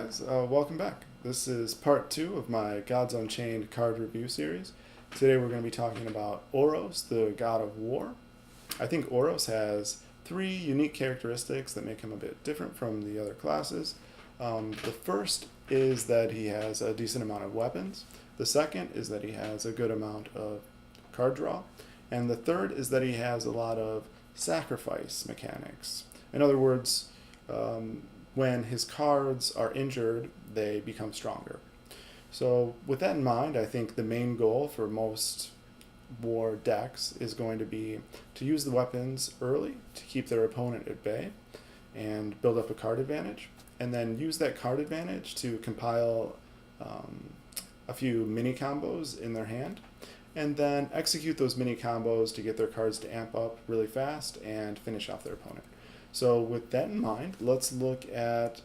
guys, welcome back. This is part 2 of my Gods Unchained card review series. Today we're going to be talking about Auros, the god of war. I think Auros has 3 unique characteristics that make him a bit different from the other classes. The first is that he has a decent amount of weapons. The second is that he has a good amount of card draw. And the third is that he has a lot of sacrifice mechanics. In other words, when his cards are injured, they become stronger. So with that in mind, I think the main goal for most war decks is going to be to use the weapons early to keep their opponent at bay and build up a card advantage, and then use that card advantage to compile a few mini combos in their hand, and then execute those mini combos to get their cards to amp up really fast and finish off their opponent. So with that in mind, let's look at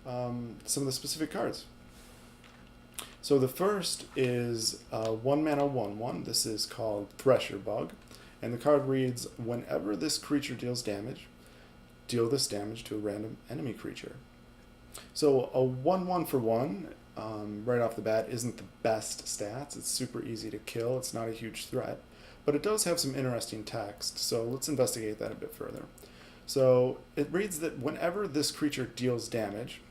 some of the specific cards. So the first is 1 mana 1/1. This is called Thresher Bug. And the card reads, whenever this creature deals damage, deal this damage to a random enemy creature. So a 1/1 for 1, right off the bat, isn't the best stats. It's super easy to kill. It's not a huge threat. But it does have some interesting text, so let's investigate that a bit further. So it reads that whenever this creature deals damage,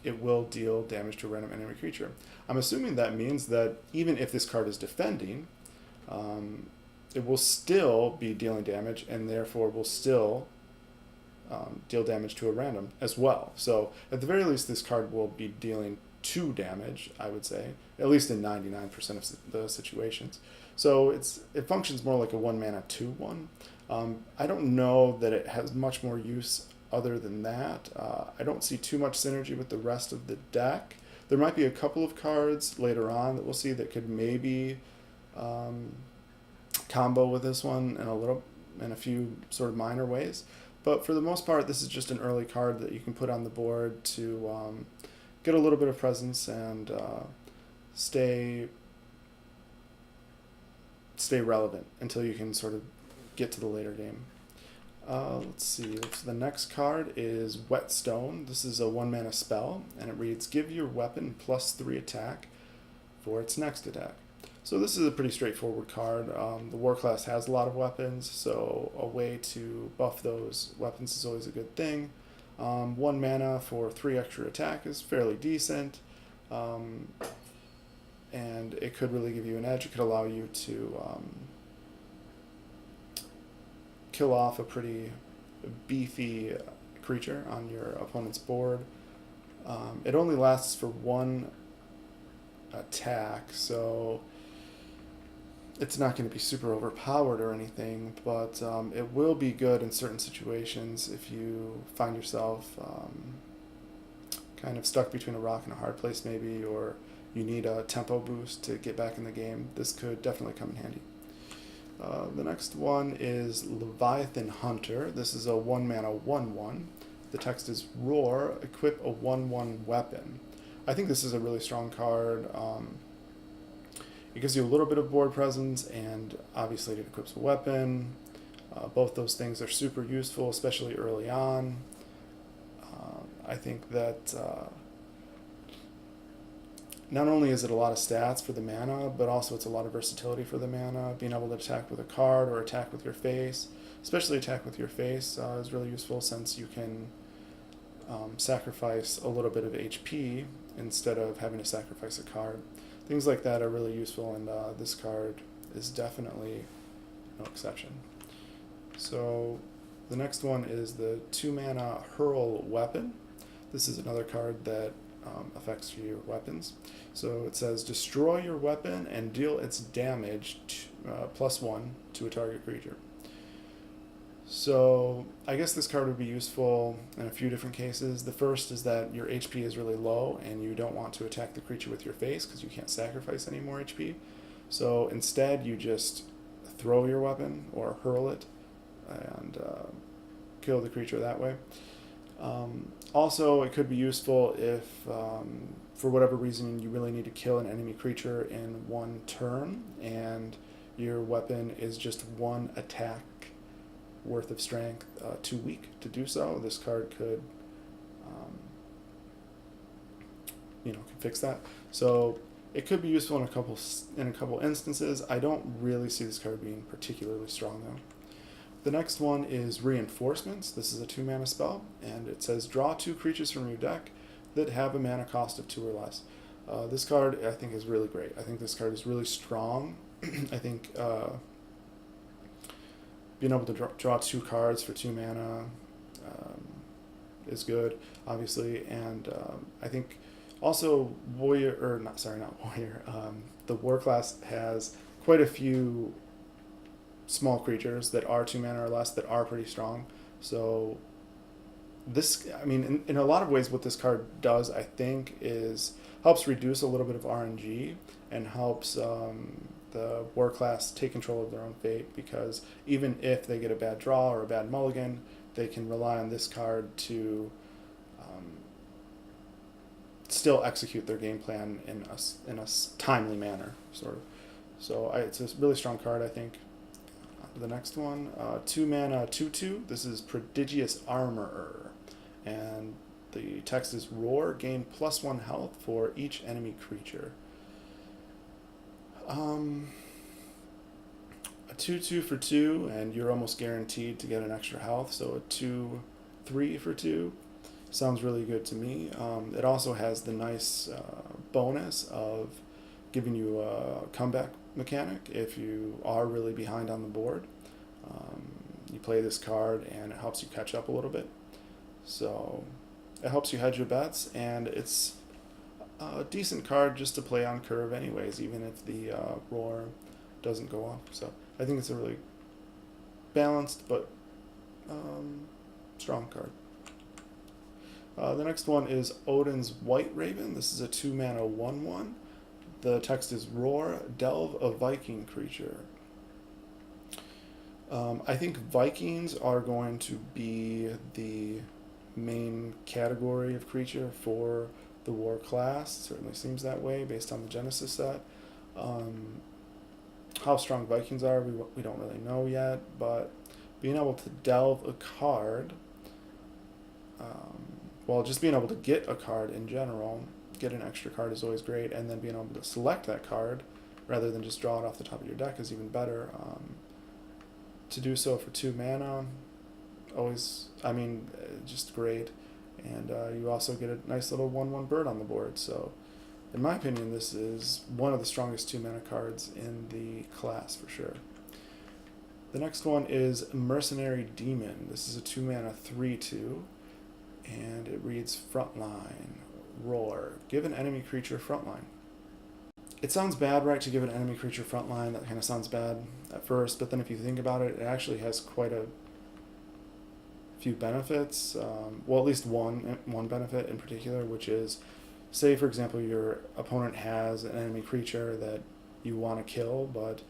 it will deal damage to a random enemy creature. I'm assuming that means that even if this card is defending, it will still be dealing damage, and therefore will still deal damage to a random as well. So at the very least, this card will be dealing 2 damage, I would say, at least in 99% of the situations. So it functions more like a 1 mana 2/1. I don't know that it has much more use other than that. I don't see too much synergy with the rest of the deck. There might be a couple of cards later on that we'll see that could maybe combo with this one in a few sort of minor ways. But for the most part, this is just an early card that you can put on the board to get a little bit of presence and stay relevant until you can sort of get to the later game. Let's see. So the next card is Whetstone. This is a 1 mana spell, and it reads, give your weapon +3 attack for its next attack. So this is a pretty straightforward card. The war class has a lot of weapons, so a way to buff those weapons is always a good thing. 1 mana for 3 extra attack is fairly decent, and it could really give you an edge. It could allow you to kill off a pretty beefy creature on your opponent's board. It only lasts for 1 attack, so it's not going to be super overpowered or anything, but it will be good in certain situations if you find yourself kind of stuck between a rock and a hard place maybe, or you need a tempo boost to get back in the game. This could definitely come in handy. The next one is Leviathan Hunter. This is a 1 mana 1/1. The text is Roar, equip a 1/1 weapon. I think this is a really strong card. It gives you a little bit of board presence, and obviously it equips a weapon. Both those things are super useful, especially early on. I think that not only is it a lot of stats for the mana, but also it's a lot of versatility for the mana. Being able to attack with a card or attack with your face, especially attack with your face, is really useful, since you can sacrifice a little bit of HP instead of having to sacrifice a card. Things like that are really useful, and this card is definitely no exception. So the next one is the 2 mana Hurl Weapon. This is another card that affects your weapons. So it says, destroy your weapon and deal its damage +1 to a target creature. So I guess this card would be useful in a few different cases. The first is that your HP is really low and you don't want to attack the creature with your face because you can't sacrifice any more HP. So instead you just throw your weapon or hurl it and kill the creature that way. Also, it could be useful if, for whatever reason, you really need to kill an enemy creature in 1 turn, and your weapon is just 1 attack worth of strength, too weak to do so. This card could can fix that. So it could be useful in a couple instances. I don't really see this card being particularly strong though. The next one is Reinforcements. This is a 2-mana spell, and it says draw 2 creatures from your deck that have a mana cost of 2 or less. This card I think is really great. I think this card is really strong. I think being able to draw 2 cards for 2 mana is good, obviously, and I think also the War class has quite a few small creatures that are 2 mana or less that are pretty strong. So in a lot of ways, what this card does, I think, is helps reduce a little bit of RNG and helps the War class take control of their own fate, because even if they get a bad draw or a bad mulligan, they can rely on this card to still execute their game plan in a timely manner, sort of. So it's a really strong card, I think. The next one, 2 mana 2/2. This is Prodigious Armorer, and the text is Roar. Gain +1 health for each enemy creature. A 2/2 for 2, and you're almost guaranteed to get an extra health. So a 2/3 for 2 sounds really good to me. It also has the nice bonus of giving you a comeback mechanic if you are really behind on the board. You play this card and it helps you catch up a little bit. So it helps you hedge your bets, and it's a decent card just to play on curve anyways, even if the Roar doesn't go off. So I think it's a really balanced but strong card. The next one is Odin's White Raven. This is a 2 mana 1/1. The text is Roar, delve a Viking creature. I think Vikings are going to be the main category of creature for the War class. It certainly seems that way based on the Genesis set. How strong Vikings are, we don't really know yet, but being able to delve a card, just being able to get a card in general, get an extra card is always great, and then being able to select that card rather than just draw it off the top of your deck is even better. To do so for 2 mana, just great. And you also get a nice little 1/1 bird on the board. So, in my opinion, this is one of the strongest 2 mana cards in the class for sure. The next one is Mercenary Demon. This is a 2 mana 3/2, and it reads Frontline. Roar. Give an enemy creature frontline. It sounds bad, right, to give an enemy creature frontline. That kind of sounds bad at first, but then if you think about it, it actually has quite a few benefits. At least one benefit in particular, which is, say, for example, your opponent has an enemy creature that you want to kill, but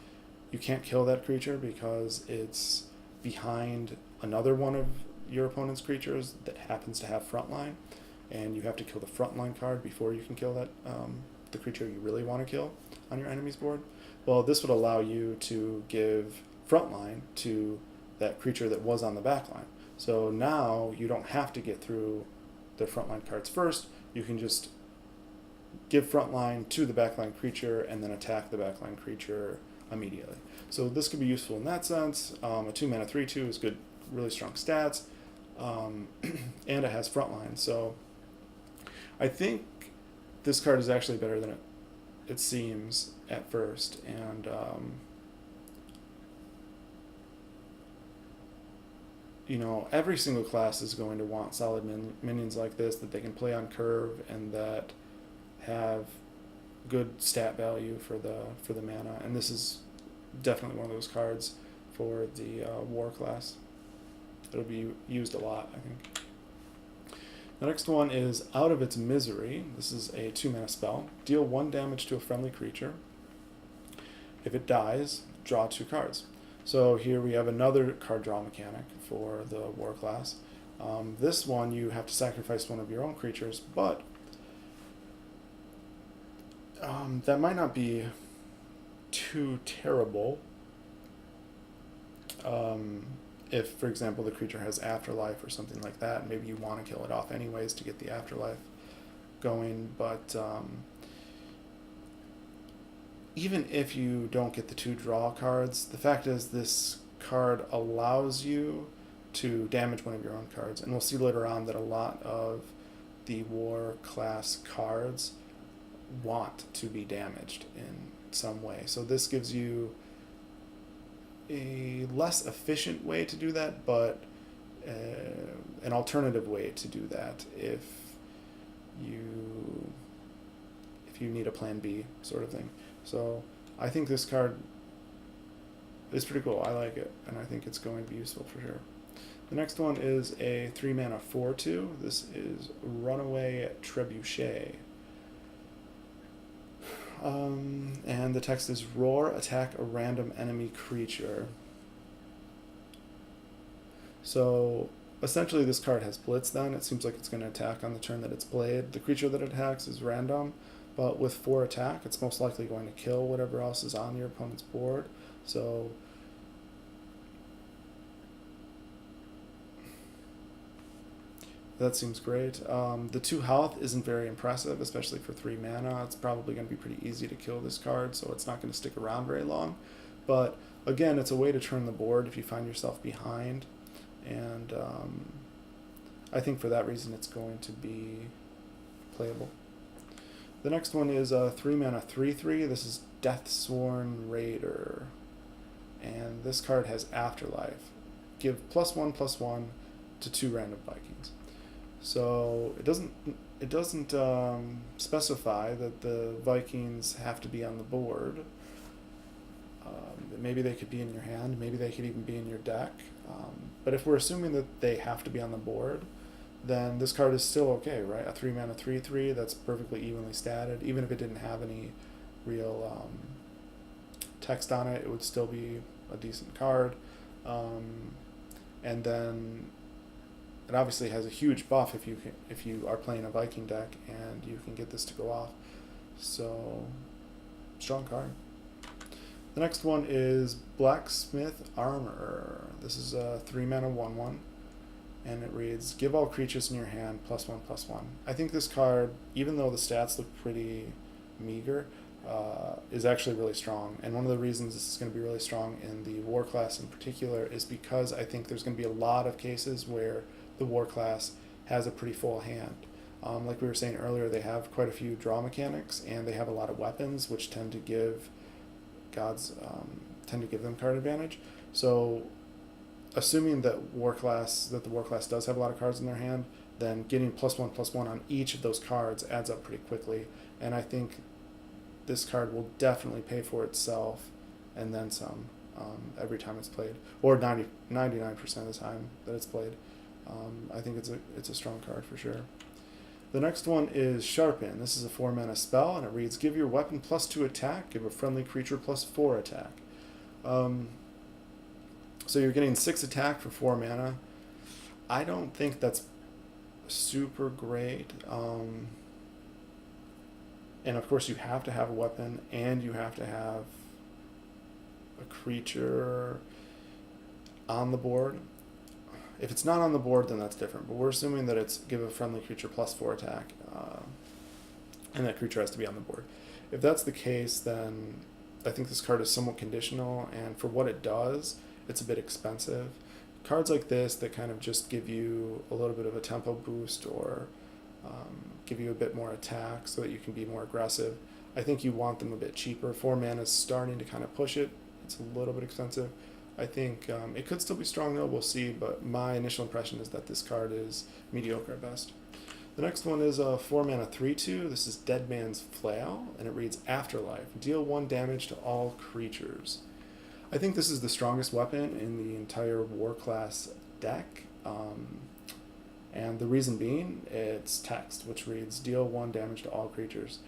you can't kill that creature because it's behind another one of your opponent's creatures that happens to have frontline, and you have to kill the frontline card before you can kill that the creature you really want to kill on your enemy's board. Well, this would allow you to give frontline to that creature that was on the backline. So now you don't have to get through the frontline cards first. You can just give frontline to the backline creature and then attack the backline creature immediately. So this could be useful in that sense. A 2 mana 3/2 is good, really strong stats, and it has frontline. So I think this card is actually better than it seems at first, and every single class is going to want solid minions like this that they can play on curve and that have good stat value for the mana, and this is definitely one of those cards for the War class. It'll be used a lot, I think. The next one is Out of Its Misery. This is a 2 mana spell. Deal 1 damage to a friendly creature. If it dies, draw 2 cards. So here we have another card draw mechanic for the War class. This one you have to sacrifice one of your own creatures, but that might not be too terrible. If, for example, the creature has afterlife or something like that, maybe you want to kill it off anyways to get the afterlife. going, but even if you don't get the 2 draw cards, the fact is this card allows you to damage one of your own cards, and we'll see later on that a lot of the war class cards want to be damaged in some way. So this gives you a less efficient way to do that, but an alternative way to do that if you need a plan B sort of thing. So I think this card is pretty cool. I like it, and I think it's going to be useful for sure. The next one is a 3 mana 4/2. This is Runaway Trebuchet. And the text is roar, attack a random enemy creature. So essentially this card has blitz then. It seems like it's going to attack on the turn that it's played. The creature that it attacks is random, but with 4 attack, it's most likely going to kill whatever else is on your opponent's board. So that seems great. The 2 health isn't very impressive, especially for 3 mana. It's probably going to be pretty easy to kill this card, so it's not going to stick around very long. But again, it's a way to turn the board if you find yourself behind. And I think for that reason it's going to be playable. The next one is a 3 mana 3/3. This is Deathsworn Raider. And this card has Afterlife. Give +1/+1 to 2 random Vikings. So it doesn't specify that the Vikings have to be on the board. Maybe they could be in your hand. Maybe they could even be in your deck. But if we're assuming that they have to be on the board, then this card is still okay, right? A 3 mana 3/3 that's perfectly evenly statted. Even if it didn't have any real text on it, it would still be a decent card. And then it obviously has a huge buff if you are playing a Viking deck and you can get this to go off. So strong card. The next one is Blacksmith Armor. This is a 3 mana 1/1, and it reads, give all creatures in your hand +1/+1. I think this card, even though the stats look pretty meager, is actually really strong. And one of the reasons this is going to be really strong in the war class in particular is because I think there's going to be a lot of cases where the war class has a pretty full hand. Like we were saying earlier, they have quite a few draw mechanics, and they have a lot of weapons, which tend to give them card advantage. So assuming that the war class does have a lot of cards in their hand, then getting +1/+1 on each of those cards adds up pretty quickly. And I think this card will definitely pay for itself and then some every time it's played, or 99% of the time that it's played. I think it's a strong card for sure. The next one is Sharpen. This is a 4 mana spell, and it reads, give your weapon +2 attack, give a friendly creature +4 attack. So you're getting 6 attack for 4 mana. I don't think that's super great. And of course you have to have a weapon, and you have to have a creature on the board. If it's not on the board, then that's different. But we're assuming that it's give a friendly creature +4 attack, and that creature has to be on the board. If that's the case, then I think this card is somewhat conditional, and for what it does, it's a bit expensive. Cards like this that kind of just give you a little bit of a tempo boost, or give you a bit more attack so that you can be more aggressive, I think you want them a bit cheaper. 4 mana is starting to kind of push it. It's a little bit expensive. I think it could still be strong though, we'll see, but my initial impression is that this card is mediocre at best. The next one is a 4 mana 3/2. This is Dead Man's Flail, and it reads Afterlife. Deal 1 damage to all creatures. I think this is the strongest weapon in the entire war class deck, and the reason being, it's text, which reads deal 1 damage to all creatures.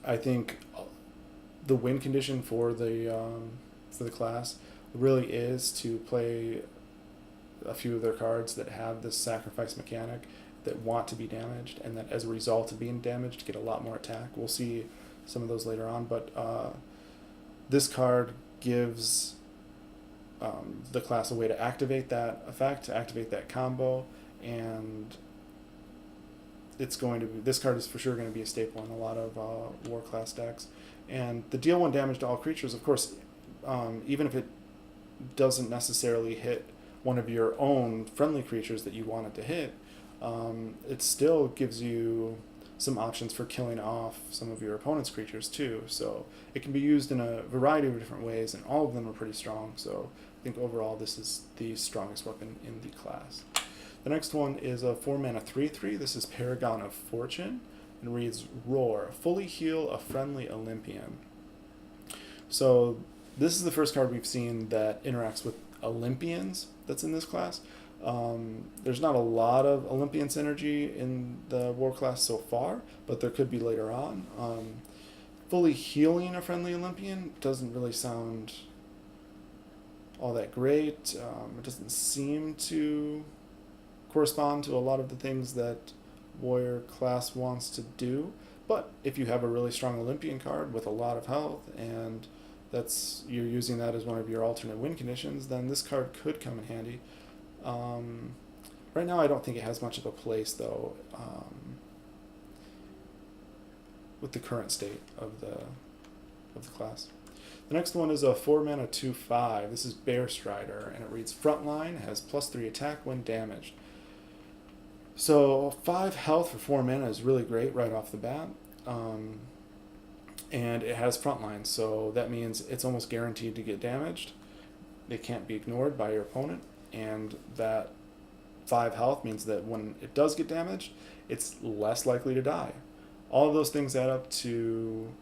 I think the win condition for the class really is to play a few of their cards that have this sacrifice mechanic, that want to be damaged, and that as a result of being damaged get a lot more attack. We'll see some of those later on, but this card gives the class a way to activate that effect, to activate that combo, and this card is for sure going to be a staple in a lot of war class decks. And the deal 1 damage to all creatures, of course, even if it doesn't necessarily hit one of your own friendly creatures that you want it to hit, it still gives you some options for killing off some of your opponent's creatures too. So it can be used in a variety of different ways, and all of them are pretty strong. So I think overall this is the strongest weapon in the class. The next one is a 4-mana 3/3. This is Paragon of Fortune, and reads Roar. Fully heal a friendly Olympian. So this is the first card we've seen that interacts with Olympians that's in this class. There's not a lot of Olympian synergy in the war class so far, but there could be later on. Fully healing a friendly Olympian doesn't really sound all that great. It doesn't seem to correspond to a lot of the things that warrior class wants to do. But if you have a really strong Olympian card with a lot of health, and you're using that as one of your alternate win conditions, then this card could come in handy. Right now I don't think it has much of a place though, with the current state of the class. The next one is a 4-mana 2/5. This is Bear Strider, and it reads Frontline, has +3 attack when damaged. So 5 health for 4 mana is really great right off the bat. And it has Frontline, so that means it's almost guaranteed to get damaged. It can't be ignored by your opponent, and that 5 health means that when it does get damaged, it's less likely to die. All of those things add up to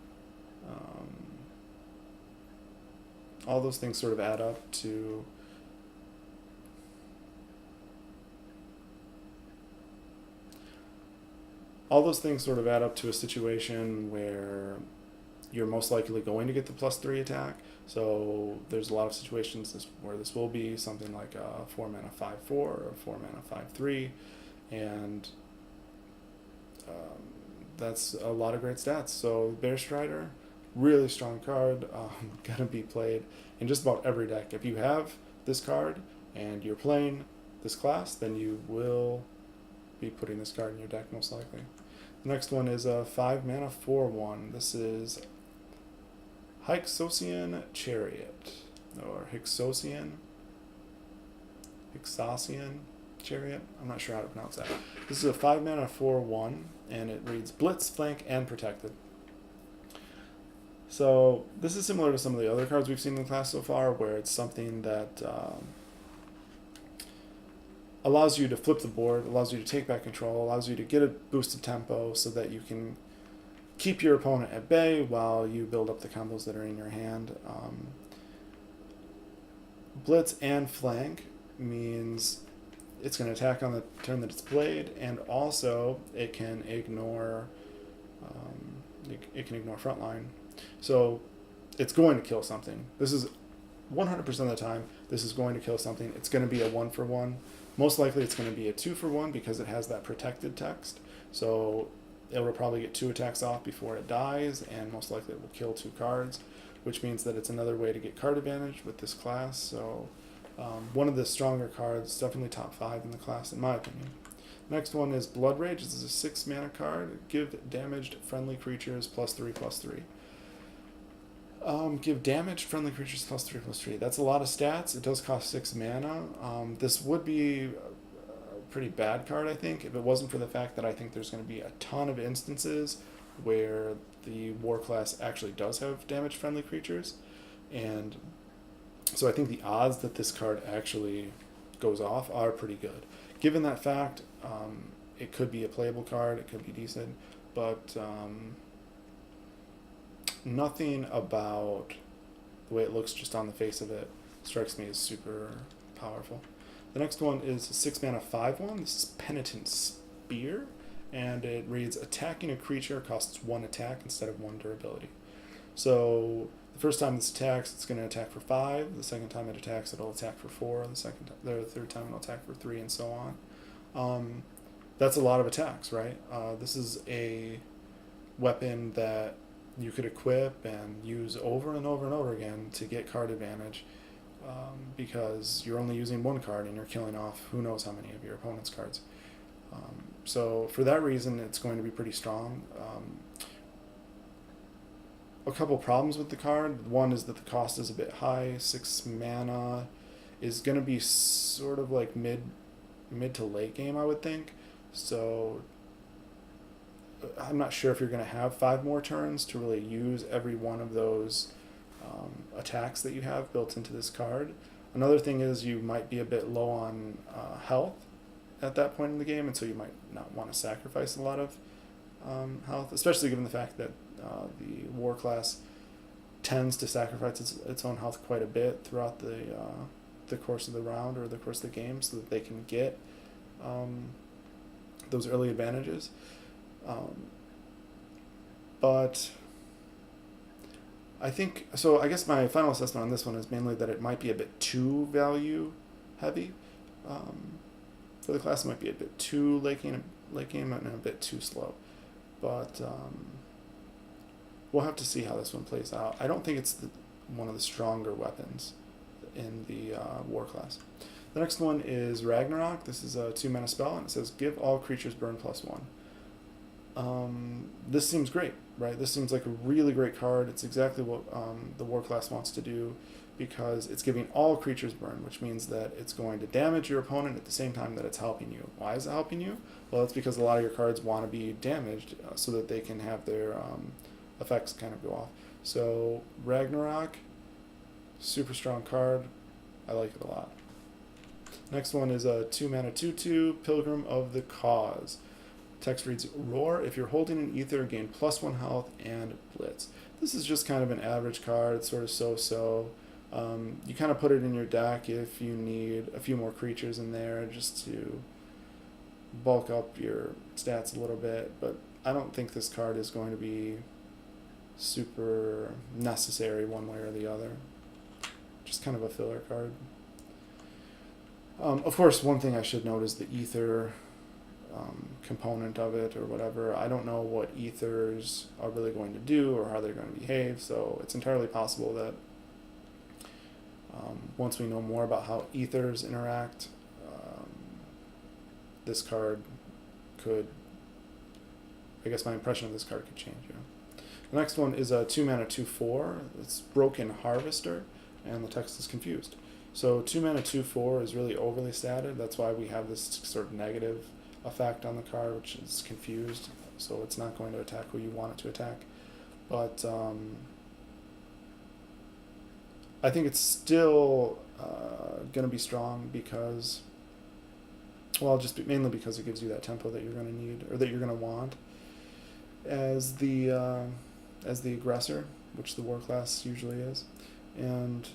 all those things sort of add up to a situation where you're most likely going to get the +3 attack. So there's a lot of situations where this will be something like a 4-mana 5/4 or a 4-mana 5/3, and that's a lot of great stats. So Bear Strider, really strong card, gonna be played in just about every deck. If you have this card and you're playing this class, then you will be putting this card in your deck most likely. The next one is a 5-mana 4/1. This is Hyxosian Chariot, or Hyxosian Chariot. I'm not sure how to pronounce that. This is a 5-mana 4/1, and it reads Blitz, Flank, and Protected. So this is similar to some of the other cards we've seen in the class so far, where it's something that allows you to flip the board, allows you to take back control, allows you to get a boosted tempo so that you can keep your opponent at bay while you build up the combos that are in your hand. Blitz and Flank means it's going to attack on the turn that it's played, and also it can ignore Frontline. So it's going to kill something. This is 100% of the time, this is going to kill something. It's going to be a 1-for-1. Most likely it's going to be a 2-for-1 because it has that protected text. So it will probably get 2 attacks off before it dies, and most likely it will kill 2 cards, which means that it's another way to get card advantage with this class. So one of the stronger cards, definitely top 5 in the class in my opinion. Next one is Blood Rage. This is a 6-mana card. Give damaged friendly creatures +3/+3. Give damaged friendly creatures +3/+3. That's a lot of stats. It does cost 6 mana. This would be a pretty bad card, I think, if it wasn't for the fact that I think there's going to be a ton of instances where the war class actually does have damaged friendly creatures. And so I think the odds that this card actually goes off are pretty good. Given that fact, it could be a playable card, it could be decent, but nothing about the way it looks just on the face of it strikes me as super powerful. The next one is a 6-mana 5/1. This is Penitent Spear, and it reads attacking a creature costs 1 attack instead of 1 durability. So the first time this attacks, it's going to attack for 5. The second time it attacks, it'll attack for 4. The third time it'll attack for 3, and so on. That's a lot of attacks, right? This is a weapon that you could equip and use over and over and over again to get card advantage, because you're only using 1 card and you're killing off who knows how many of your opponent's cards. So for that reason, it's going to be pretty strong. A couple problems with the card. One is that the cost is a bit high. 6 mana is going to be sort of like mid to late game, I would think. So I'm not sure if you're going to have 5 more turns to really use every one of those attacks that you have built into this card. Another thing is you might be a bit low on health at that point in the game, and so you might not want to sacrifice a lot of health, especially given the fact that the war class tends to sacrifice its own health quite a bit throughout the course of the round or the course of the game, so that they can get those early advantages. But I think so. I guess my final assessment on this one is mainly that it might be a bit too value heavy for the class. It might be a bit too late game and a bit too slow. But we'll have to see how this one plays out. I don't think it's one of the stronger weapons in the war class. The next one is Ragnarok. This is a 2 mana spell, and it says give all creatures burn +1. This seems great, right? This seems like a really great card. It's exactly what the war class wants to do, because it's giving all creatures burn, which means that it's going to damage your opponent at the same time that it's helping you. Why is it helping you? Well, it's because a lot of your cards want to be damaged so that they can have their effects kind of go off. So Ragnarok, super strong card. I like it a lot. Next one is a 2 mana 2/2 Pilgrim of the Cause. Text reads, Roar, if you're holding an ether, gain +1 health and Blitz. This is just kind of an average card. It's sort of so-so. You kind of put it in your deck if you need a few more creatures in there just to bulk up your stats a little bit. But I don't think this card is going to be super necessary one way or the other. Just kind of a filler card. Of course, one thing I should note is the ether component of it or whatever. I don't know what ethers are really going to do or how they're going to behave, so it's entirely possible that once we know more about how ethers interact, this card could, I guess my impression of this card could change. Yeah. The next one is a 2 mana 2/4. It's Broken Harvester, and the text is confused. So 2 mana 2/4 is really overly statted. That's why we have this sort of negative effect on the card, which is confused. So it's not going to attack who you want it to attack. But I think it's still going to be strong because, well, mainly because it gives you that tempo that you're going to need or that you're going to want as the aggressor, which the war class usually is, and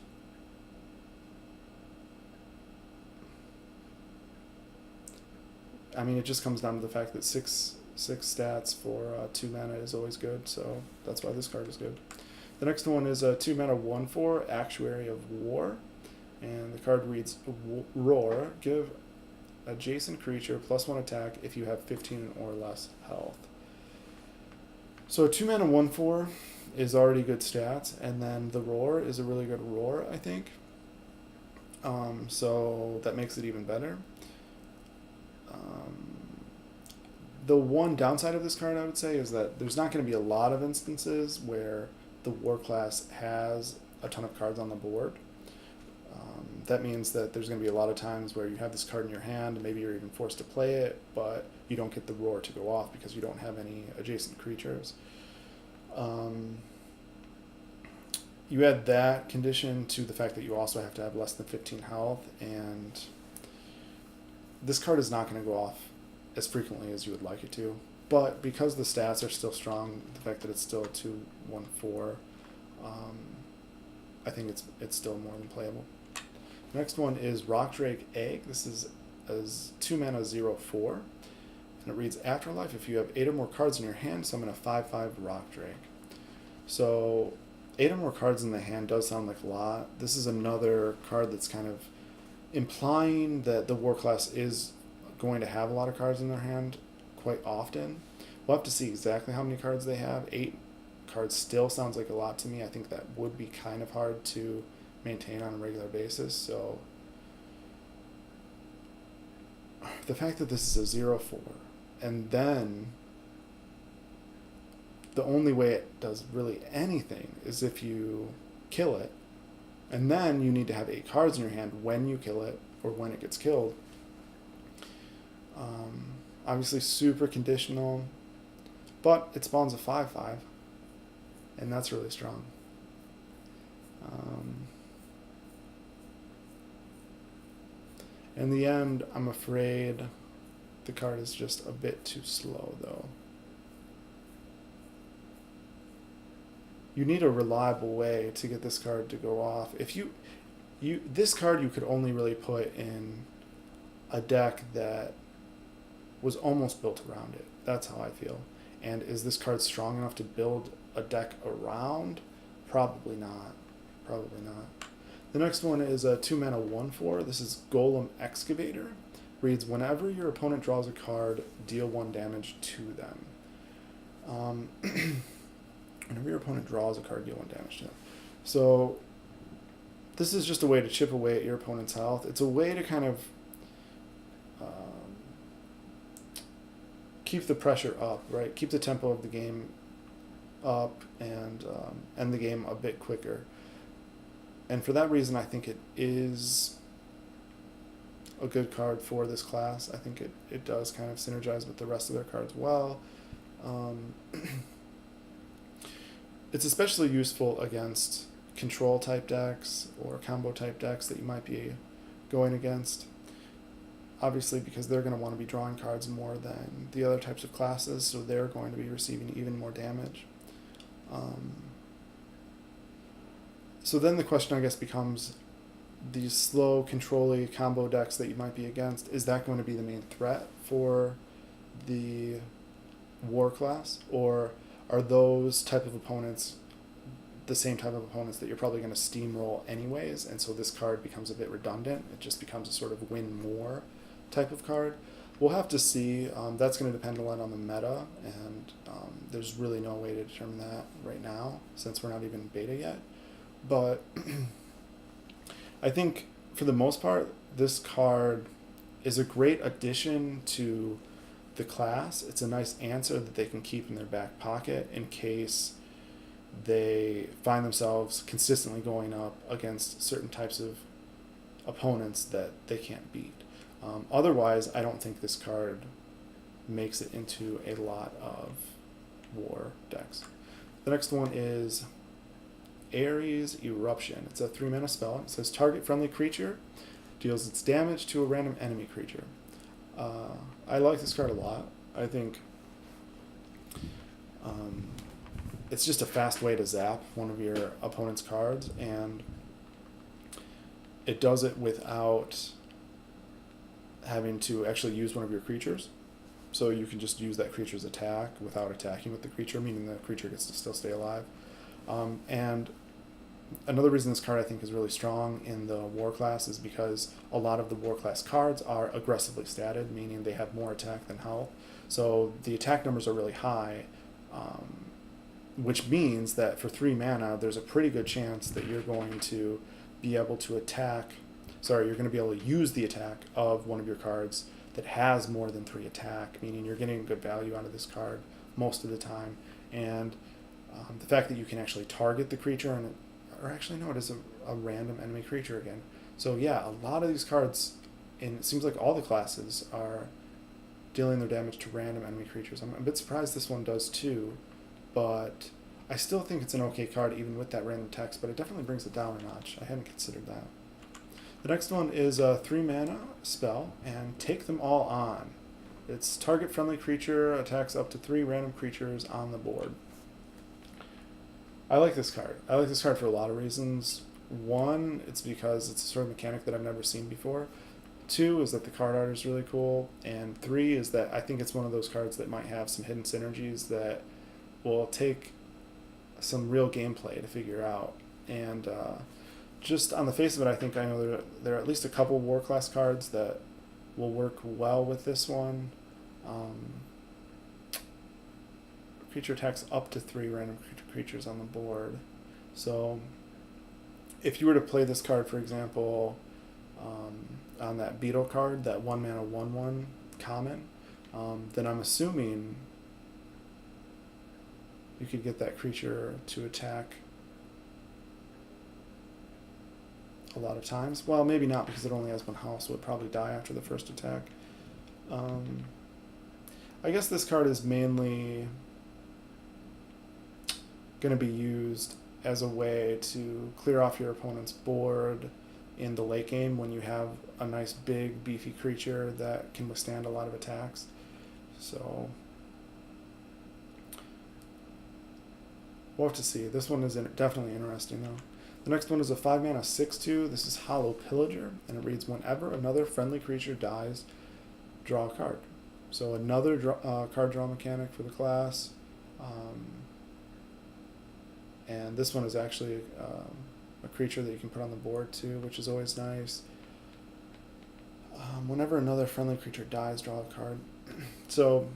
I mean, it just comes down to the fact that six stats for 2 mana is always good, so that's why this card is good. The next one is a 2 mana 1/4 Actuary of War, and the card reads Roar. Give adjacent creature +1 attack if you have 15 or less health. So 2 mana 1/4 is already good stats, and then the Roar is a really good Roar, I think. So that makes it even better. The one downside of this card, I would say, is that there's not going to be a lot of instances where the war class has a ton of cards on the board. That means that there's going to be a lot of times where you have this card in your hand, and maybe you're even forced to play it, but you don't get the Roar to go off because you don't have any adjacent creatures. You add that condition to the fact that you also have to have less than 15 health, and this card is not going to go off as frequently as you would like it to. But because the stats are still strong, the fact that it's still 2/1/4, I think it's still more than playable. Next one is Rockdrake Egg. This is 2 mana 0/4, and it reads Afterlife. If you have 8 or more cards in your hand, summon a 5/5 Rockdrake. So 8 or more cards in the hand does sound like a lot. This is another card that's kind of implying that the war class is going to have a lot of cards in their hand quite often. We'll have to see exactly how many cards they have. 8 cards still sounds like a lot to me. I think that would be kind of hard to maintain on a regular basis. So the fact that this is a 0/4 And then the only way it does really anything is if you kill it. And then you need to have 8 cards in your hand when you kill it or when it gets killed. Obviously super conditional, but it spawns a 5/5, and that's really strong. In the end, I'm afraid the card is just a bit too slow, though. You need a reliable way to get this card to go off. If this card you could only really put in a deck that was almost built around it. That's how I feel. And is this card strong enough to build a deck around? Probably not. Probably not. The next one is a 2-mana 1/4. This is Golem Excavator. Reads, whenever your opponent draws a card, deal 1 damage to them. Whenever your opponent draws a card, deal 1 damage to them. So this is just a way to chip away at your opponent's health. It's a way to kind of keep the pressure up, right? Keep the tempo of the game up and end the game a bit quicker. And for that reason, I think it is a good card for this class. I think it does kind of synergize with the rest of their cards well. It's especially useful against control type decks or combo type decks that you might be going against. Obviously, because they're going to want to be drawing cards more than the other types of classes, so they're going to be receiving even more damage. So then the question, I guess, becomes these slow, control-y combo decks that you might be against, is that going to be the main threat for the war class? Or are those type of opponents the same type of opponents that you're probably going to steamroll anyways, and so this card becomes a bit redundant? It just becomes a sort of win more type of card. We'll have to see. That's going to depend a lot on the meta, and there's really no way to determine that right now since we're not even beta yet. But I think for the most part, this card is a great addition to the class. It's a nice answer that they can keep in their back pocket in case they find themselves consistently going up against certain types of opponents that they can't beat. Otherwise, I don't think this card makes it into a lot of war decks. The next one is Ares Eruption. It's a 3-mana spell. It says target friendly creature deals its damage to a random enemy creature. I like this card a lot. I think it's just a fast way to zap one of your opponent's cards, and it does it without having to actually use one of your creatures. So you can just use that creature's attack without attacking with the creature, meaning the creature gets to still stay alive. And another reason this card I think is really strong in the war class is because a lot of the war class cards are aggressively statted, meaning they have more attack than health. So the attack numbers are really high, which means that for 3 mana, there's a pretty good chance that you're going to be able to you're going to be able to use the attack of one of your cards that has more than 3 attack, meaning you're getting good value out of this card most of the time. And the fact that you can actually target the creature, it is a random enemy creature again. So yeah, a lot of these cards, and it seems like all the classes are dealing their damage to random enemy creatures. I'm a bit surprised this one does too, but I still think it's an okay card even with that random text, but it definitely brings it down a notch. I hadn't considered that. The next one is a 3-mana spell, and Take Them All On. It's target friendly creature, attacks up to 3 random creatures on the board. I like this card. I like this card for a lot of reasons. One, it's because it's a sort of mechanic that I've never seen before. 2 is that the card art is really cool. And 3 is that I think it's one of those cards that might have some hidden synergies that will take some real gameplay to figure out. And just on the face of it, I know there are at least a couple war class cards that will work well with this one. Creature attacks up to 3 random creatures on the board. So if you were to play this card, for example, on that Beetle card, that 1-mana 1/1 common, then I'm assuming you could get that creature to attack a lot of times. Well, maybe not, because it only has one house, so it would probably die after the first attack. I guess this card is mainly going to be used as a way to clear off your opponent's board in the late game when you have a nice big beefy creature that can withstand a lot of attacks. So we'll have to see. This one is definitely interesting though. The next one is a 5-mana 6/2. This is Hollow Pillager, and it reads, whenever another friendly creature dies, draw a card. So another card draw mechanic for the class. And this one is actually a creature that you can put on the board too, which is always nice. Whenever another friendly creature dies, draw a card. So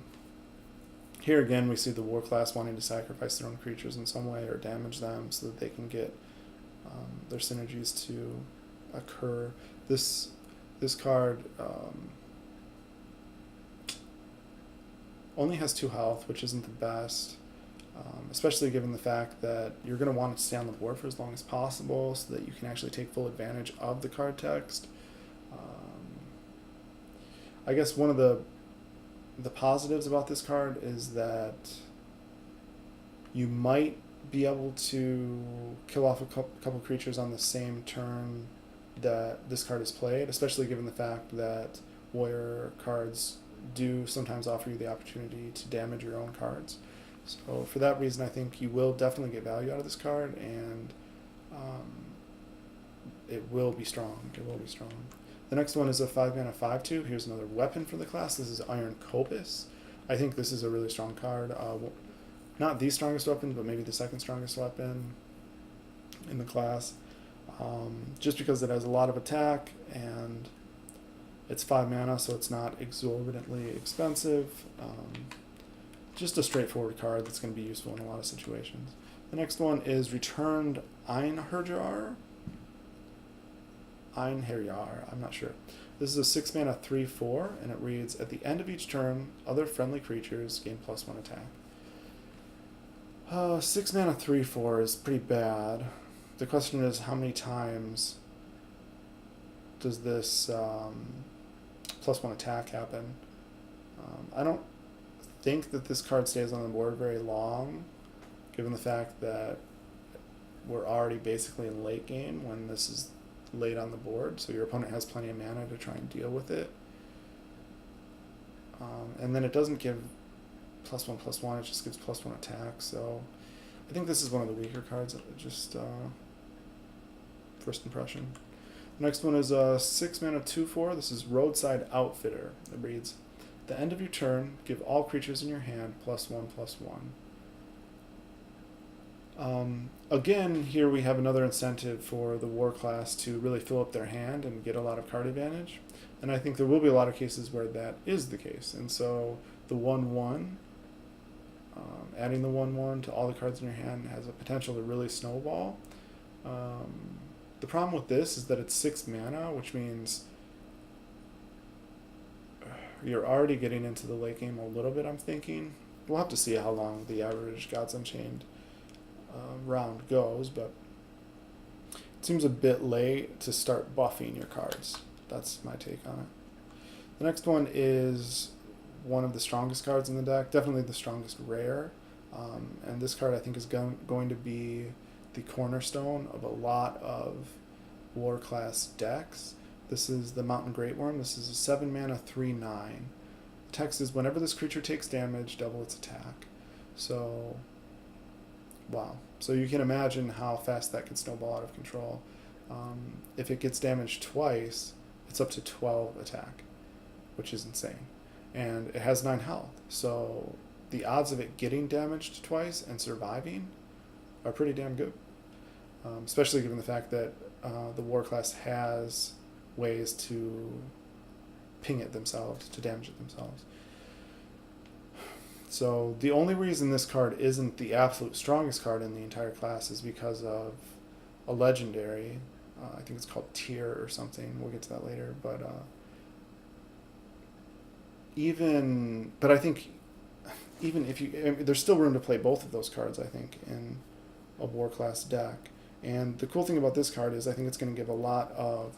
here again, we see the war class wanting to sacrifice their own creatures in some way or damage them so that they can get their synergies to occur. This card only has 2 health, which isn't the best. Especially given the fact that you're going to want it to stay on the board for as long as possible so that you can actually take full advantage of the card text. I guess one of the positives about this card is that you might be able to kill off a couple creatures on the same turn that this card is played, especially given the fact that warrior cards do sometimes offer you the opportunity to damage your own cards. So for that reason, I think you will definitely get value out of this card, and it will be strong. It will be strong. The next one is a 5-mana 5/2. Here's another weapon for the class. This is Iron Copus. I think this is a really strong card. Not the strongest weapon, but maybe the second strongest weapon in the class. Just because it has a lot of attack, and it's 5 mana, so it's not exorbitantly expensive. Just a straightforward card that's going to be useful in a lot of situations. The next one is Returned Einherjar. I'm not sure. This is a 6-mana 3/4, and it reads, at the end of each turn, other friendly creatures gain +1 attack. 6-mana 3/4 is pretty bad. The question is, how many times does this +1 attack happen? I don't think that this card stays on the board very long, given the fact that we're already basically in late game when this is late on the board, so your opponent has plenty of mana to try and deal with it. And then it doesn't give +1/+1, it just gives +1 attack, so I think this is one of the weaker cards, just first impression. The next one is a 6-mana 2/4. This is Roadside Outfitter. It reads, at the end of your turn, give all creatures in your hand +1/+1. Again, here we have another incentive for the war class to really fill up their hand and get a lot of card advantage. And I think there will be a lot of cases where that is the case. And so the 1/1, adding the 1/1 to all the cards in your hand has a potential to really snowball. The problem with this is that it's 6 mana, which means you're already getting into the late game a little bit, I'm thinking. We'll have to see how long the average Gods Unchained round goes, but it seems a bit late to start buffing your cards. That's my take on it. The next one is one of the strongest cards in the deck, definitely the strongest rare, and this card I think is going to be the cornerstone of a lot of war class decks. This is the Mountain Great Worm. This is a 7-mana 3/9. The text is, whenever this creature takes damage, double its attack. So, wow. So you can imagine how fast that could snowball out of control. If it gets damaged twice, it's up to 12 attack, which is insane. And it has 9 health. So the odds of it getting damaged twice and surviving are pretty damn good. Especially given the fact that the war class has ways to ping it themselves, to damage it themselves. So the only reason this card isn't the absolute strongest card in the entire class is because of a legendary. I think it's called Tier or something. We'll get to that later. But but I think even if you, I mean, there's still room to play both of those cards, I think, in a war class deck. And the cool thing about this card is I think it's going to give a lot of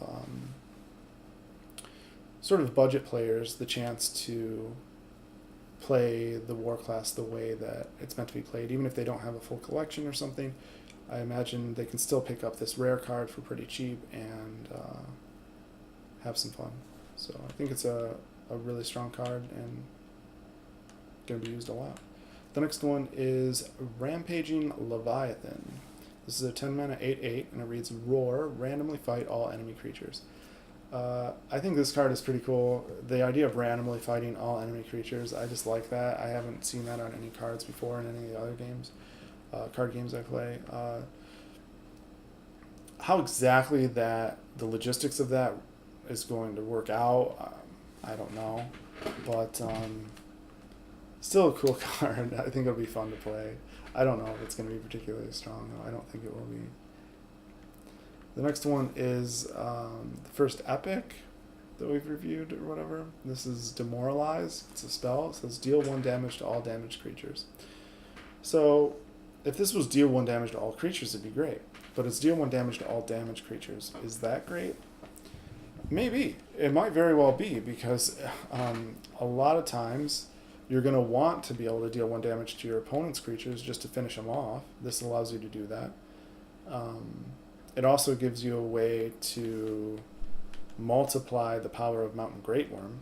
sort of budget players the chance to play the war class the way that it's meant to be played. Even if they don't have a full collection or something, I imagine they can still pick up this rare card for pretty cheap and have some fun. So I think it's a really strong card and going to be used a lot. The next one is Rampaging Leviathan. This is a 10 mana 8/8, and it reads Roar, randomly fight all enemy creatures. I think this card is pretty cool. The idea of randomly fighting all enemy creatures, I just like that. I haven't seen that on any cards before in any of the other games, card games I play. How exactly the logistics of that is going to work out, I don't know. But still a cool card. I think it'll be fun to play. I don't know if it's going to be particularly strong, though. I don't think it will be. The next one is the first epic that we've reviewed or whatever. This is Demoralize. It's a spell. It says deal 1 damage to all damaged creatures. So if this was deal 1 damage to all creatures, it'd be great. But it's deal 1 damage to all damaged creatures. Is that great? Maybe. It might very well be, because a lot of times you're going to want to be able to deal 1 damage to your opponent's creatures just to finish them off. This allows you to do that. It also gives you a way to multiply the power of Mountain Greatworm.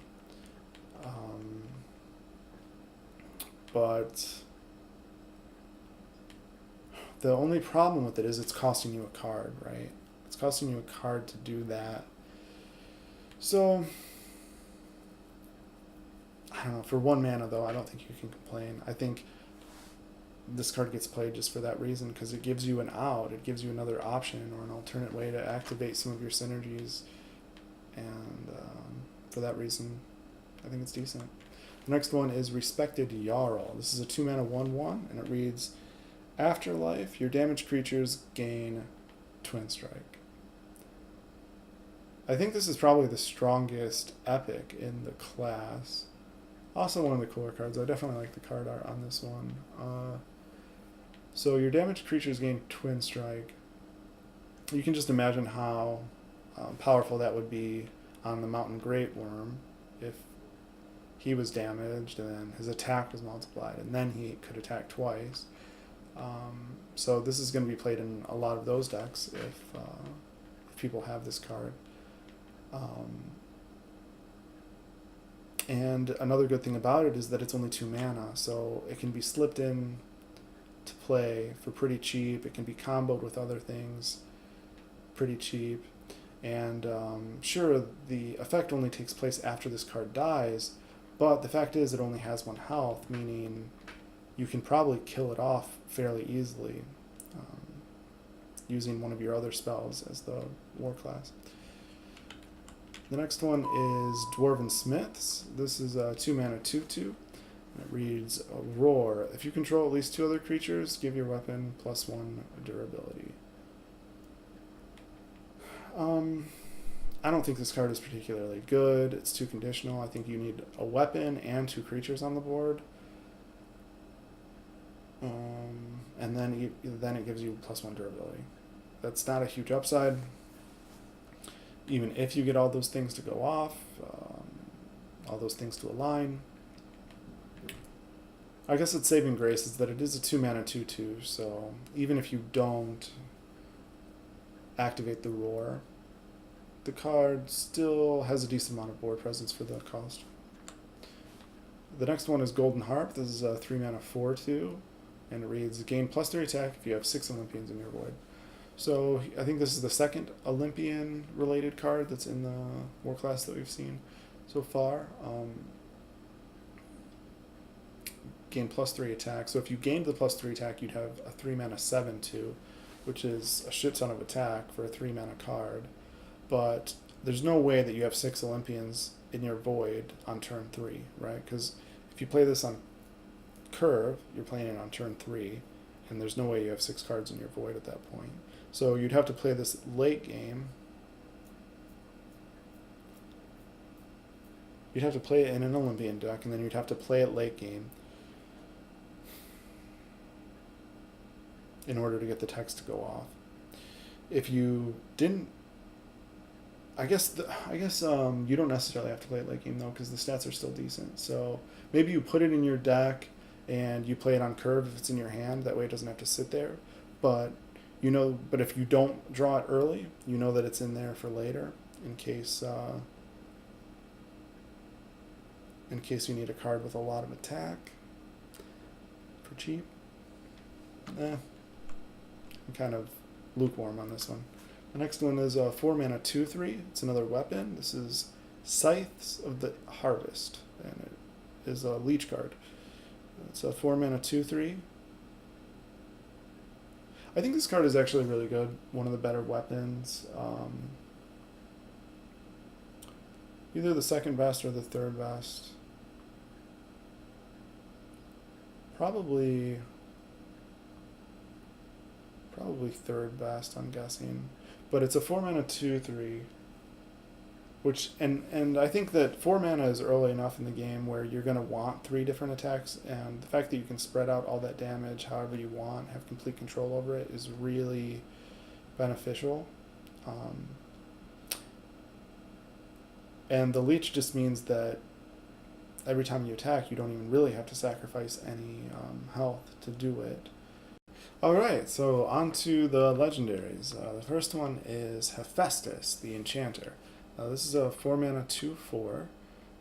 But the only problem with it is it's costing you a card, right? It's costing you a card to do that. So, I don't know. For 1 mana, though, I don't think you can complain. I think this card gets played just for that reason, because it gives you an out. It gives you another option or an alternate way to activate some of your synergies. And for that reason, I think it's decent. The next one is Respected Jarl. This is a 2 mana 1/1, and it reads, Afterlife, your damaged creatures gain Twin Strike. I think this is probably the strongest epic in the class. Also one of the cooler cards. I definitely like the card art on this one. So your damaged creatures gain Twin Strike. You can just imagine how powerful that would be on the Mountain Greatworm if he was damaged and then his attack was multiplied and then he could attack twice. So this is going to be played in a lot of those decks if people have this card. And another good thing about it is that it's only 2 mana, so it can be slipped in to play for pretty cheap. It can be comboed with other things pretty cheap. And sure, the effect only takes place after this card dies, but the fact is it only has 1 health, meaning you can probably kill it off fairly easily using one of your other spells as the war class. The next one is Dwarven Smiths. This is a 2 mana 2/2. It reads Roar. If you control at least 2 other creatures, give your weapon +1 durability. I don't think this card is particularly good. It's too conditional. I think you need a weapon and 2 creatures on the board. And then it gives you +1 durability. That's not a huge upside. Even if you get all those things to go off, all those things to align. I guess its saving grace is that it is a 2 mana 2/2, so even if you don't activate the Roar, the card still has a decent amount of board presence for the cost. The next one is Golden Harp. This is a 3 mana 4/2, and it reads gain +3 attack if you have 6 Olympians in your void. So I think this is the second Olympian-related card that's in the war class that we've seen so far. Gain +3 attack. So if you gained the +3 attack, you'd have a 3 mana 7/2, which is a shit ton of attack for a 3 mana card. But there's no way that you have 6 Olympians in your void on turn 3, right? Because if you play this on curve, you're playing it on turn 3, and there's no way you have 6 cards in your void at that point. So you'd have to play this late game. you'd have to play it in an Olympian deck, and then you'd have to play it late game in order to get the text to go off. If you didn't, I guess you don't necessarily have to play it late game though, because the stats are still decent. So maybe you put it in your deck and you play it on curve if it's in your hand. That way it doesn't have to sit there. But but if you don't draw it early, you know that it's in there for later in case you need a card with a lot of attack for cheap. I'm kind of lukewarm on this one. The next one is a 4 mana 2/3. It's another weapon. This is Scythes of the Harvest, and it is a leech card. It's a 4 mana 2/3. I think this card is actually really good. One of the better weapons. Either the second best or the third best. Probably third best, I'm guessing. But it's a 4 mana 2/3. Which and I think that 4 mana is early enough in the game where you're going to want 3 different attacks, and the fact that you can spread out all that damage however you want, have complete control over it, is really beneficial. And the leech just means that every time you attack, you don't even really have to sacrifice any health to do it. Alright, so on to the legendaries. The first one is Hephaestus, the Enchanter. This is a 4 mana 2/4,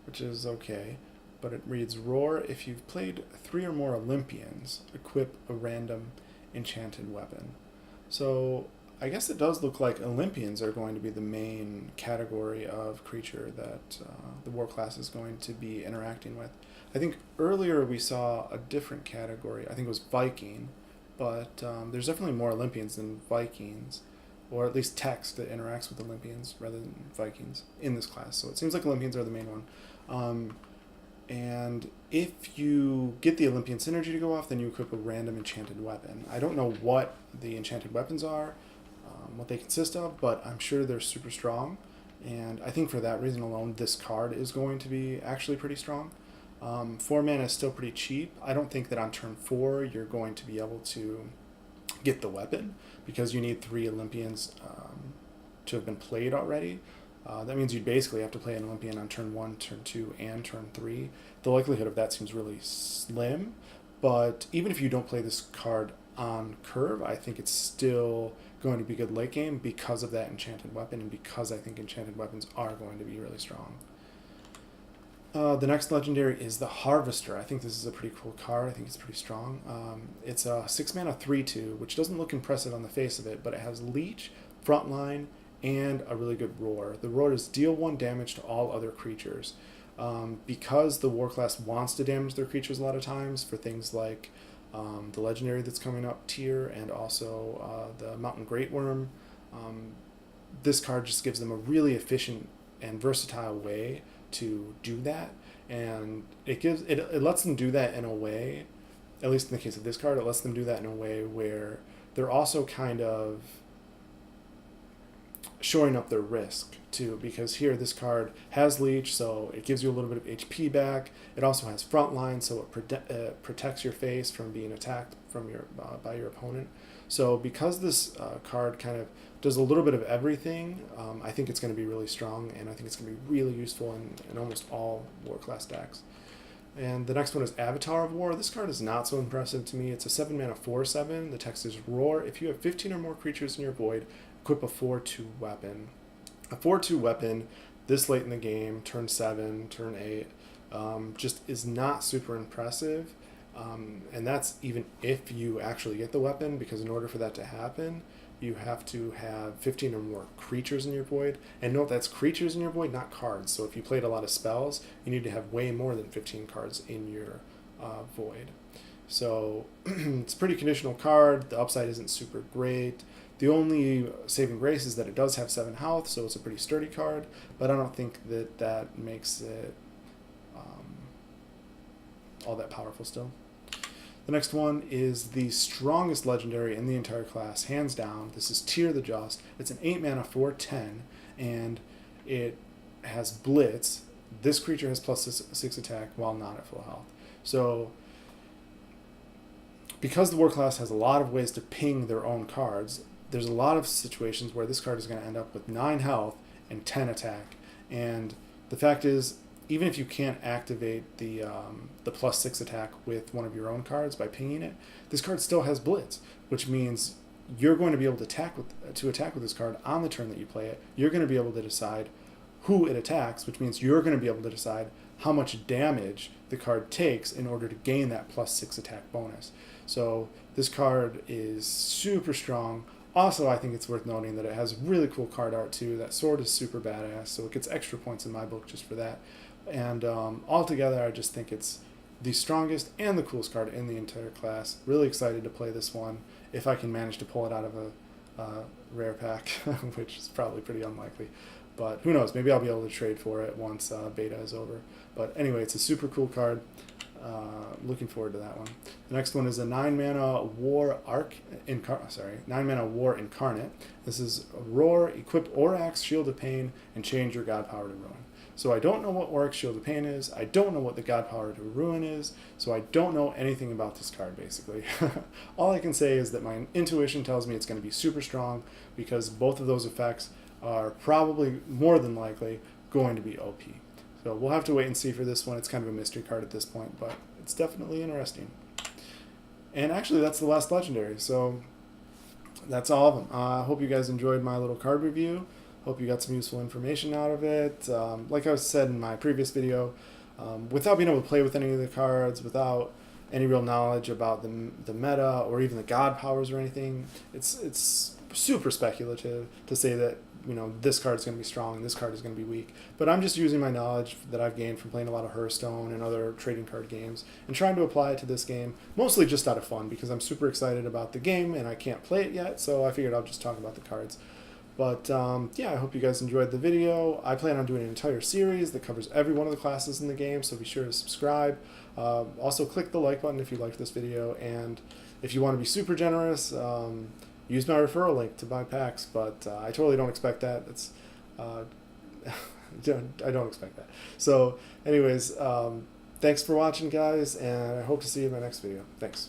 which is okay, but it reads Roar. If you've played 3 or more Olympians, equip a random enchanted weapon. So I guess it does look like Olympians are going to be the main category of creature that the war class is going to be interacting with. I think earlier we saw a different category. I think it was Viking, but there's definitely more Olympians than Vikings, or at least text that interacts with Olympians rather than Vikings in this class. So it seems like Olympians are the main one. And if you get the Olympian synergy to go off, then you equip a random enchanted weapon. I don't know what the enchanted weapons are, what they consist of, but I'm sure they're super strong. And I think for that reason alone, this card is going to be actually pretty strong. 4 mana is still pretty cheap. I don't think that on turn 4 you're going to be able to get the weapon, because you need 3 Olympians to have been played already. That means you'd basically have to play an Olympian on turn 1, turn 2, and turn 3. The likelihood of that seems really slim, but even if you don't play this card on curve, I think it's still going to be good late game because of that enchanted weapon, and because I think enchanted weapons are going to be really strong. The next legendary is the Harvester. I think this is a pretty cool card. I think it's pretty strong. It's a 6 mana 3/2, which doesn't look impressive on the face of it, but it has Leech, Frontline, and a really good Roar. The Roar is deal 1 damage to all other creatures. Because the war class wants to damage their creatures a lot of times for things like the legendary that's coming up tier, and also the Mountain Great Worm, this card just gives them a really efficient and versatile way to do that, and it lets them do that in a way, at least in the case of this card, it lets them do that in a way where they're also kind of shoring up their risk too, because here this card has Leech, so it gives you a little bit of HP back. It also has Frontline, so it protects your face from being attacked from by your opponent. So because this card kind of does a little bit of everything, I think it's going to be really strong, and I think it's going to be really useful in almost all war class decks. And the next one is Avatar of War. This card is not so impressive to me. It's a 7 mana 4/7. The text is Roar. If you have 15 or more creatures in your void, equip a 4/2 weapon. A 4/2 weapon this late in the game, turn 7, turn 8, just is not super impressive. And that's even if you actually get the weapon, because in order for that to happen, you have to have 15 or more creatures in your void. And note, that's creatures in your void, not cards. So if you played a lot of spells, you need to have way more than 15 cards in your void. So it's a pretty conditional card. The upside isn't super great. The only saving grace is that it does have 7 health, so it's a pretty sturdy card, but I don't think that makes it all that powerful still. The next one is the strongest legendary in the entire class, hands down. This is Tyr the Just. It's an 8 mana 4/10, and it has Blitz. this creature has plus 6 attack while not at full health. So because the war class has a lot of ways to ping their own cards, there's a lot of situations where this card is going to end up with 9 health and 10 attack. And the fact is, even if you can't activate the plus 6 attack with one of your own cards by pinging it, this card still has Blitz, which means you're going to be able to attack with this card on the turn that you play it. You're going to be able to decide who it attacks, which means you're going to be able to decide how much damage the card takes in order to gain that plus 6 attack bonus. So this card is super strong. Also, I think it's worth noting that it has really cool card art too. That sword is super badass, so it gets extra points in my book just for that. And altogether, I just think it's the strongest and the coolest card in the entire class. Really excited to play this one if I can manage to pull it out of a rare pack, which is probably pretty unlikely. But who knows? Maybe I'll be able to trade for it once beta is over. But anyway, it's a super cool card. Looking forward to that one. The next one is a 9-mana War 9-mana War Incarnate. This is Roar, equip Aurochs, Shield of Pain, and change your God Power to Ruin. So I don't know what Aurochs, Shield of Pain is. I don't know what the God Power to Ruin is. So I don't know anything about this card, basically. All I can say is that my intuition tells me it's going to be super strong because both of those effects are probably, more than likely, going to be OP. So we'll have to wait and see for this one. It's kind of a mystery card at this point, but it's definitely interesting. And actually, that's the last legendary. So that's all of them. I hope you guys enjoyed my little card review. Hope you got some useful information out of it. Like I said in my previous video, without being able to play with any of the cards, without any real knowledge about the meta or even the god powers or anything, it's super speculative to say that, you know, this card is going to be strong, this card is going to be weak. But I'm just using my knowledge that I've gained from playing a lot of Hearthstone and other trading card games and trying to apply it to this game, mostly just out of fun because I'm super excited about the game and I can't play it yet, so I figured I'll just talk about the cards. But yeah, I hope you guys enjoyed the video. I plan on doing an entire series that covers every one of the classes in the game, so be sure to subscribe. Also, click the like button if you liked this video, and if you want to be super generous, use my referral link to buy packs, but I totally don't expect that. It's I don't expect that. So anyways, thanks for watching, guys, and I hope to see you in my next video. Thanks.